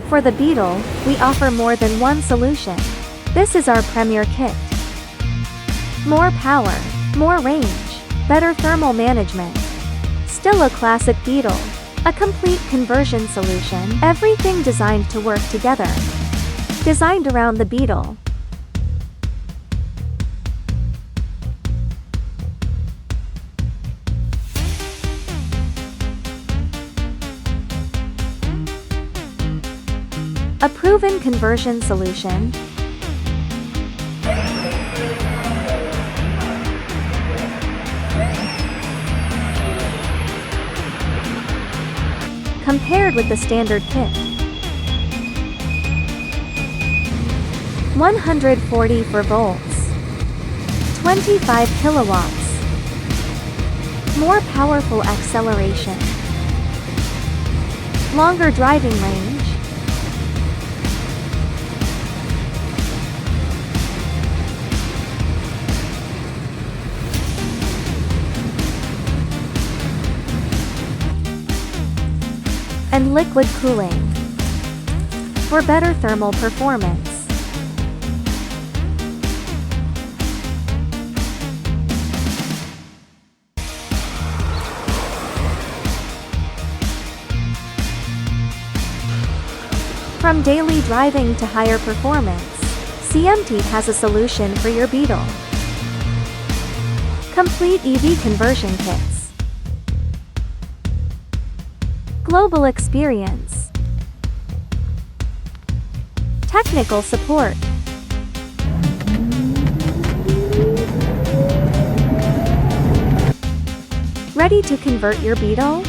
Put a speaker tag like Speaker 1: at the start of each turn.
Speaker 1: For the Beetle, we offer more than one solution. This is our premier kit. More power, more range, better thermal management. Still a classic Beetle. A complete conversion solution, everything designed to work together. Designed around the Beetle. A proven conversion solution. Compared with the standard kit. 144 volts. 25 kilowatts. More powerful acceleration. Longer driving range. And liquid cooling for better thermal performance. From daily driving to higher performance, CMVTE has a solution for your Beetle. Complete EV conversion kits. Global experience. Technical support. Ready to convert your Beetle?